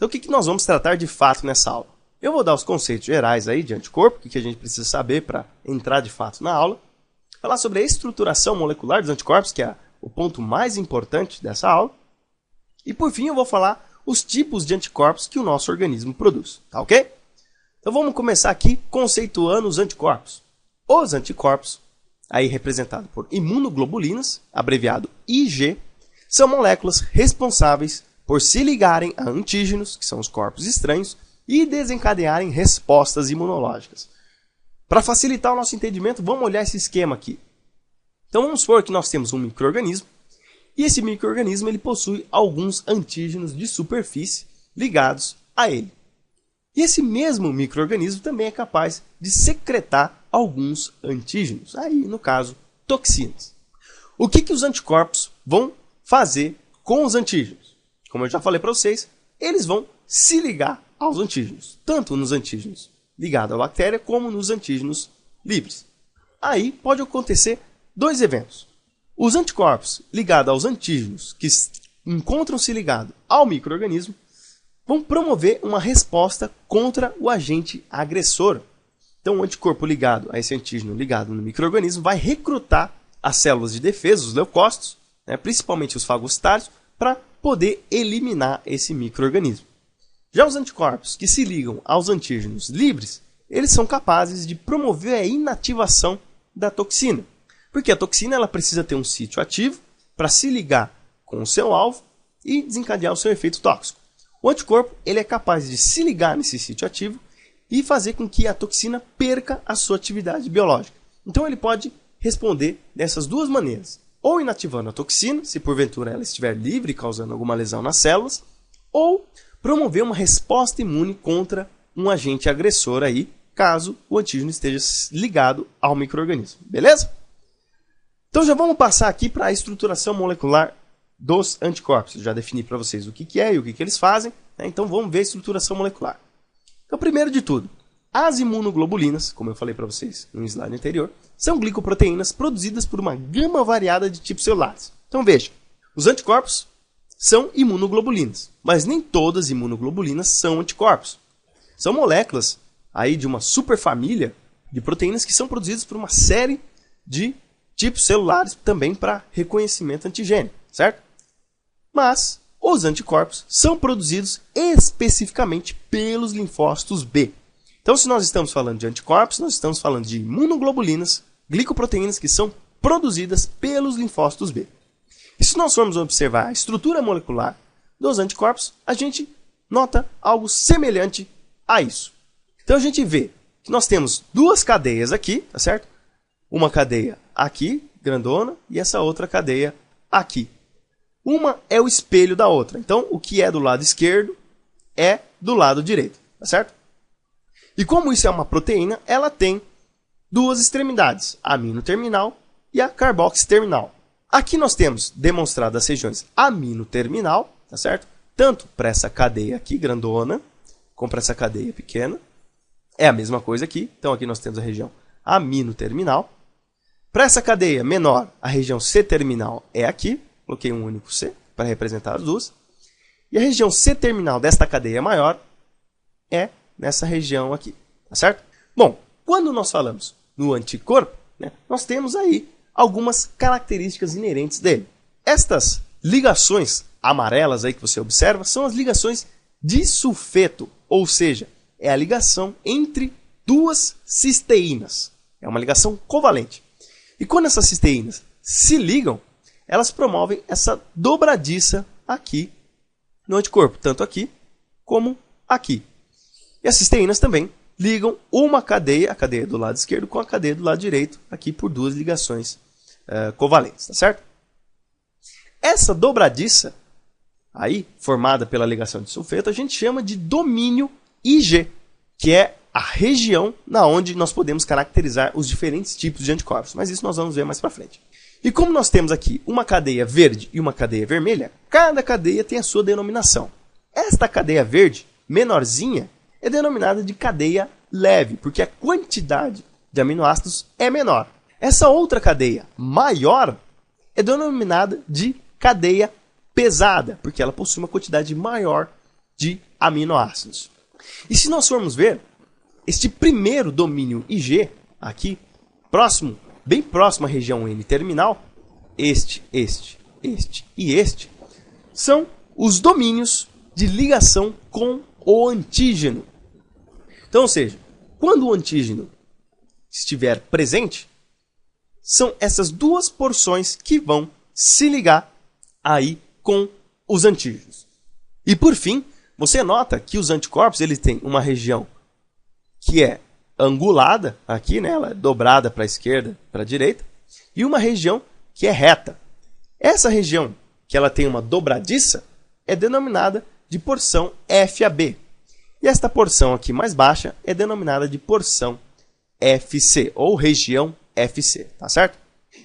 Então o que nós vamos tratar de fato nessa aula? Eu vou dar os conceitos gerais aí de anticorpo, o que a gente precisa saber para entrar de fato na aula. Falar sobre a estruturação molecular dos anticorpos, que é o ponto mais importante dessa aula. E por fim eu vou falar os tipos de anticorpos que o nosso organismo produz, tá ok? Então vamos começar aqui conceituando os anticorpos. Os anticorpos, aí representados por imunoglobulinas, abreviado IG, são moléculas responsáveis por se ligarem a antígenos, que são os corpos estranhos, e desencadearem respostas imunológicas. Para facilitar o nosso entendimento, vamos olhar esse esquema aqui. Então vamos supor que nós temos um micro-organismo, e esse micro-organismo ele possui alguns antígenos de superfície ligados a ele. E esse mesmo micro-organismo também é capaz de secretar alguns antígenos, aí no caso, toxinas. O que os anticorpos vão fazer com os antígenos? Como eu já falei para vocês, eles vão se ligar aos antígenos, tanto nos antígenos ligados à bactéria como nos antígenos livres. Aí pode acontecer dois eventos. Os anticorpos ligados aos antígenos que encontram-se ligados ao micro-organismo vão promover uma resposta contra o agente agressor. Então o anticorpo ligado a esse antígeno ligado no micro-organismo vai recrutar as células de defesa, os leucócitos, principalmente os fagocitários, para poder eliminar esse micro-organismo. Já os anticorpos que se ligam aos antígenos livres, eles são capazes de promover a inativação da toxina. Porque a toxina ela precisa ter um sítio ativo para se ligar com o seu alvo e desencadear o seu efeito tóxico. O anticorpo ele é capaz de se ligar nesse sítio ativo e fazer com que a toxina perca a sua atividade biológica. Então ele pode responder dessas duas maneiras. Ou inativando a toxina, se porventura ela estiver livre, causando alguma lesão nas células, ou promover uma resposta imune contra um agente agressor aí, caso o antígeno esteja ligado ao micro-organismo. Beleza? Então já vamos passar aqui para a estruturação molecular dos anticorpos. Eu já defini para vocês o que é e o que eles fazem, então vamos ver a estruturação molecular. Então, primeiro de tudo, as imunoglobulinas, como eu falei para vocês no slide anterior, são glicoproteínas produzidas por uma gama variada de tipos celulares. Então veja, os anticorpos são imunoglobulinas, mas nem todas as imunoglobulinas são anticorpos. São moléculas aí de uma superfamília de proteínas que são produzidas por uma série de tipos celulares também para reconhecimento antigênico, certo? Mas os anticorpos são produzidos especificamente pelos linfócitos B. Então, se nós estamos falando de anticorpos, nós estamos falando de imunoglobulinas, glicoproteínas que são produzidas pelos linfócitos B. E se nós formos observar a estrutura molecular dos anticorpos, a gente nota algo semelhante a isso. Então a gente vê que nós temos duas cadeias aqui, tá certo? Uma cadeia aqui, grandona, e essa outra cadeia aqui. Uma é o espelho da outra. Então o que é do lado esquerdo é do lado direito, tá certo? E como isso é uma proteína, ela tem duas extremidades, a amino-terminal e a carboxy-terminal. Aqui nós temos demonstrado as regiões amino-terminal, tá certo? Tanto para essa cadeia aqui, grandona, como para essa cadeia pequena. É a mesma coisa aqui. Então aqui nós temos a região amino-terminal. Para essa cadeia menor, a região C-terminal é aqui. Coloquei um único C para representar as duas. E a região C-terminal desta cadeia maior é nessa região aqui, tá certo? Bom, quando nós falamos no anticorpo, nós temos aí algumas características inerentes dele. Estas ligações amarelas aí que você observa são as ligações de sulfeto, ou seja, é a ligação entre duas cisteínas. É uma ligação covalente. E quando essas cisteínas se ligam, elas promovem essa dobradiça aqui no anticorpo, tanto aqui como aqui. E as cisteínas também ligam uma cadeia, a cadeia do lado esquerdo, com a cadeia do lado direito, aqui por duas ligações covalentes, tá certo? Essa dobradiça, aí, formada pela ligação de sulfeto, a gente chama de domínio IG, que é a região na onde nós podemos caracterizar os diferentes tipos de anticorpos. Mas isso nós vamos ver mais para frente. E como nós temos aqui uma cadeia verde e uma cadeia vermelha, cada cadeia tem a sua denominação. Esta cadeia verde, menorzinha, é denominada de cadeia leve, porque a quantidade de aminoácidos é menor. Essa outra cadeia maior é denominada de cadeia pesada, porque ela possui uma quantidade maior de aminoácidos. E se nós formos ver, este primeiro domínio IG, aqui, bem próximo à região N-terminal, este e este, são os domínios de ligação com o antígeno. Então, ou seja, quando o antígeno estiver presente, são essas duas porções que vão se ligar aí com os antígenos. E por fim, você nota que os anticorpos eles têm uma região que é angulada, aqui, né, ela é dobrada para a esquerda, para a direita, e uma região que é reta. Essa região que ela tem uma dobradiça é denominada de porção FAB. E esta porção aqui mais baixa é denominada de porção FC, ou região FC, tá certo?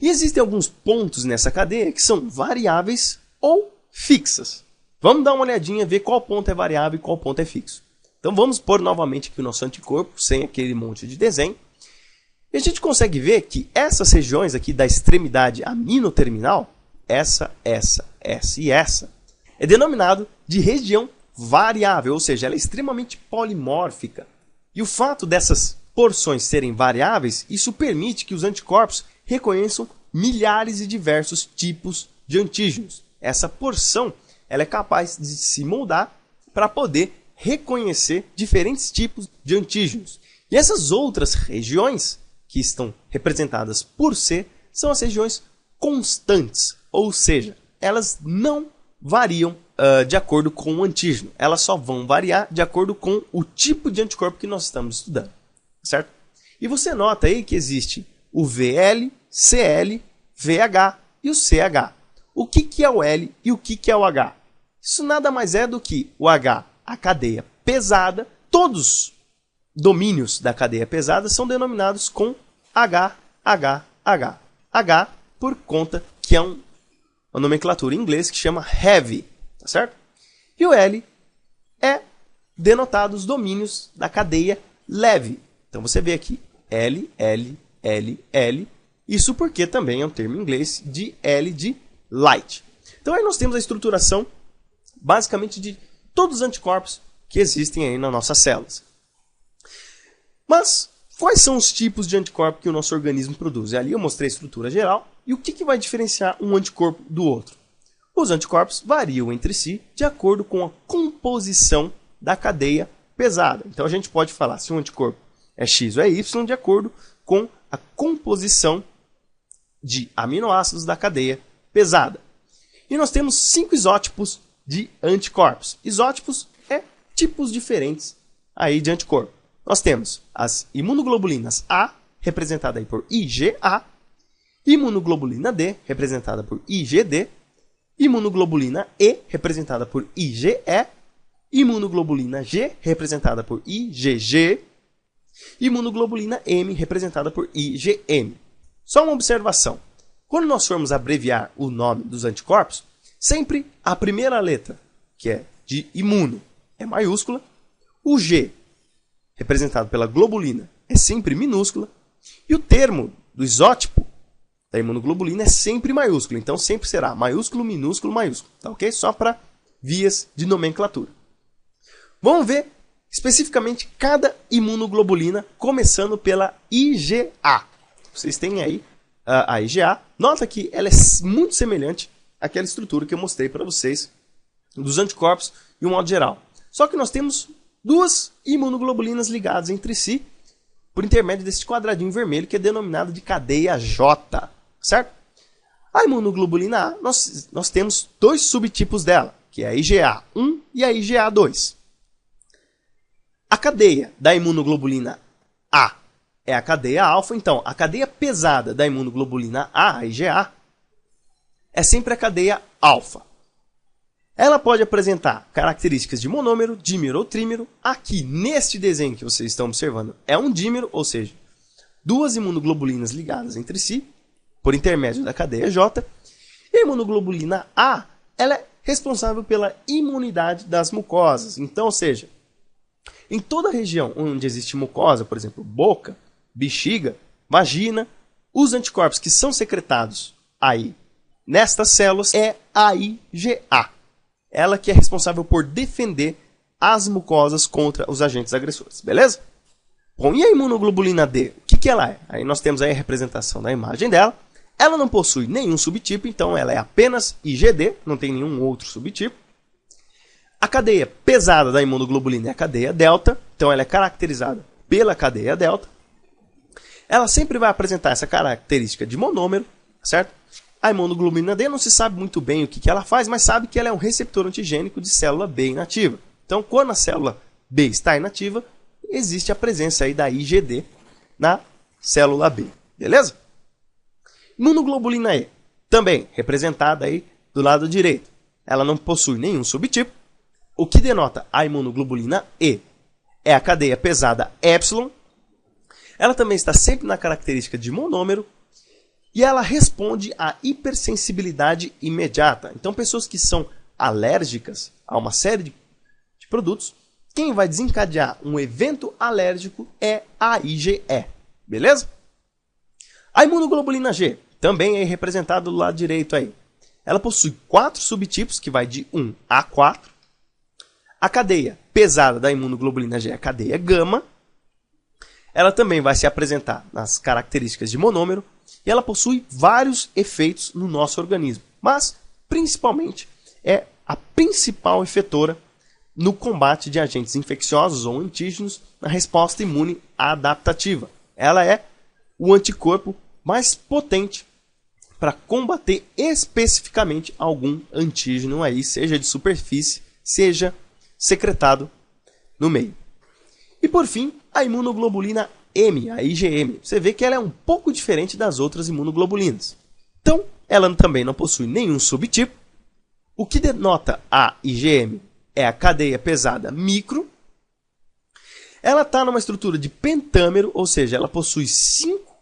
E existem alguns pontos nessa cadeia que são variáveis ou fixas. Vamos dar uma olhadinha, ver qual ponto é variável e qual ponto é fixo. Então vamos pôr novamente aqui o nosso anticorpo, sem aquele monte de desenho. E a gente consegue ver que essas regiões aqui da extremidade aminoterminal, essa e essa, é denominado de região variável, ou seja, ela é extremamente polimórfica. E o fato dessas porções serem variáveis, isso permite que os anticorpos reconheçam milhares e diversos tipos de antígenos. Essa porção ela é capaz de se moldar para poder reconhecer diferentes tipos de antígenos. E essas outras regiões, que estão representadas por C, são as regiões constantes, ou seja, elas não variam de acordo com o antígeno. Elas só vão variar de acordo com o tipo de anticorpo que nós estamos estudando. Certo? E você nota aí que existe o VL, CL, VH e o CH. O que é o L e o que é o H? Isso nada mais é do que o H, a cadeia pesada. Todos os domínios da cadeia pesada são denominados com H, H, H. H por conta que é uma nomenclatura em inglês que chama heavy, tá certo? E o L é denotado os domínios da cadeia leve. Então você vê aqui L, L, L, L. Isso porque também é um termo em inglês de L de light. Então aí nós temos a estruturação basicamente de todos os anticorpos que existem aí nas nossas células. Mas quais são os tipos de anticorpo que o nosso organismo produz? Ali eu mostrei a estrutura geral. E o que vai diferenciar um anticorpo do outro? Os anticorpos variam entre si de acordo com a composição da cadeia pesada. Então a gente pode falar se um anticorpo é X ou é Y de acordo com a composição de aminoácidos da cadeia pesada. E nós temos 5 isótipos de anticorpos. Isótipos é tipos diferentes aí de anticorpo. Nós temos as imunoglobulinas A, representada aí por IgA, imunoglobulina D, representada por IgD, imunoglobulina E, representada por IgE, imunoglobulina G, representada por IgG, imunoglobulina M, representada por IgM. Só uma observação. Quando nós formos abreviar o nome dos anticorpos, sempre a primeira letra, que é de imuno, é maiúscula. O G, representado pela globulina, é sempre minúscula. E o termo do isótipo da imunoglobulina é sempre maiúsculo. Então sempre será maiúsculo, minúsculo, maiúsculo. Tá ok? Só para vias de nomenclatura. Vamos ver especificamente cada imunoglobulina, começando pela IgA. Vocês têm aí a IgA. Nota que ela é muito semelhante àquela estrutura que eu mostrei para vocês dos anticorpos de um modo geral. Só que nós temos duas imunoglobulinas ligadas entre si por intermédio desse quadradinho vermelho que é denominado de cadeia J. Certo? A imunoglobulina A, nós temos dois subtipos dela, que é a IgA1 e a IgA2. A cadeia da imunoglobulina A é a cadeia alfa, então a cadeia pesada da imunoglobulina A, a IgA, é sempre a cadeia alfa. Ela pode apresentar características de monômero, dímero ou trímero. Aqui, neste desenho que vocês estão observando, é um dímero, ou seja, duas imunoglobulinas ligadas entre si, por intermédio da cadeia J. E a imunoglobulina A, ela é responsável pela imunidade das mucosas. Então, ou seja, em toda região onde existe mucosa, por exemplo, boca, bexiga, vagina, os anticorpos que são secretados aí nestas células é a IgA. Ela que é responsável por defender as mucosas contra os agentes agressores, beleza? Bom, e a imunoglobulina D? O que ela é? Aí nós temos aí a representação da imagem dela. Ela não possui nenhum subtipo, então ela é apenas IgD, não tem nenhum outro subtipo. A cadeia pesada da imunoglobulina é a cadeia delta, então ela é caracterizada pela cadeia delta. Ela sempre vai apresentar essa característica de monômero, certo? A imunoglobulina D não se sabe muito bem o que ela faz, mas sabe que ela é um receptor antigênico de célula B inativa. Então, quando a célula B está inativa, existe a presença aí da IgD na célula B, beleza? Imunoglobulina E, também representada aí do lado direito. Ela não possui nenhum subtipo. O que denota a imunoglobulina E é a cadeia pesada epsilon. Ela também está sempre na característica de monômero e ela responde à hipersensibilidade imediata. Então, pessoas que são alérgicas a uma série de produtos, quem vai desencadear um evento alérgico é a IgE, beleza? A imunoglobulina G também é representada do lado direito aí. Ela possui 4 subtipos, que vai de 1 a 4. A cadeia pesada da imunoglobulina G é a cadeia gama. Ela também vai se apresentar nas características de monômero e ela possui vários efeitos no nosso organismo, mas principalmente é a principal efetora no combate de agentes infecciosos ou antígenos na resposta imune adaptativa. Ela é o anticorpo mais potente para combater especificamente algum antígeno aí, seja de superfície, seja secretado no meio. E por fim, a imunoglobulina M, a IgM. Você vê que ela é um pouco diferente das outras imunoglobulinas. Então, ela também não possui nenhum subtipo. O que denota a IgM é a cadeia pesada micro. Ela está numa estrutura de pentâmero, ou seja, ela possui 5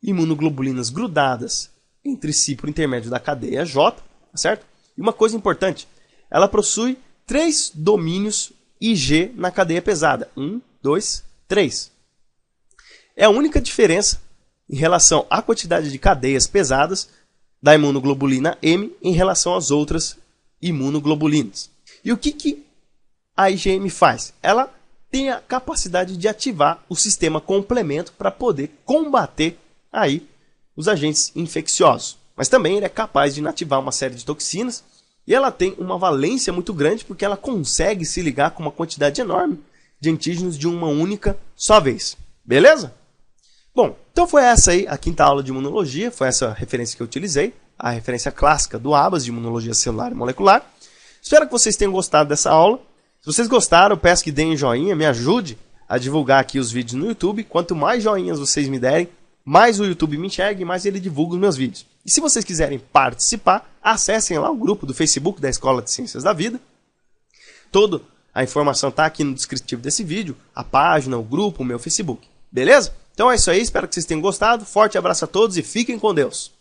imunoglobulinas grudadas entre si por intermédio da cadeia J, certo? E uma coisa importante, ela possui 3 domínios Ig na cadeia pesada. 1, 2, 3. É a única diferença em relação à quantidade de cadeias pesadas da imunoglobulina M em relação às outras imunoglobulinas. E o que a IgM faz? Ela tem a capacidade de ativar o sistema complemento para poder combater aí os agentes infecciosos. Mas também ele é capaz de inativar uma série de toxinas e ela tem uma valência muito grande porque ela consegue se ligar com uma quantidade enorme de antígenos de uma única só vez. Beleza? Bom, então foi essa aí a quinta aula de imunologia, foi essa referência que eu utilizei, a referência clássica do ABAS de imunologia celular e molecular. Espero que vocês tenham gostado dessa aula. Se vocês gostaram, eu peço que deem joinha, me ajude a divulgar aqui os vídeos no YouTube. Quanto mais joinhas vocês me derem, mais o YouTube me enxerga e mais ele divulga os meus vídeos. E se vocês quiserem participar, acessem lá o grupo do Facebook da Escola de Ciências da Vida. Toda a informação está aqui no descritivo desse vídeo, a página, o grupo, o meu Facebook. Beleza? Então é isso aí, espero que vocês tenham gostado. Forte abraço a todos e fiquem com Deus.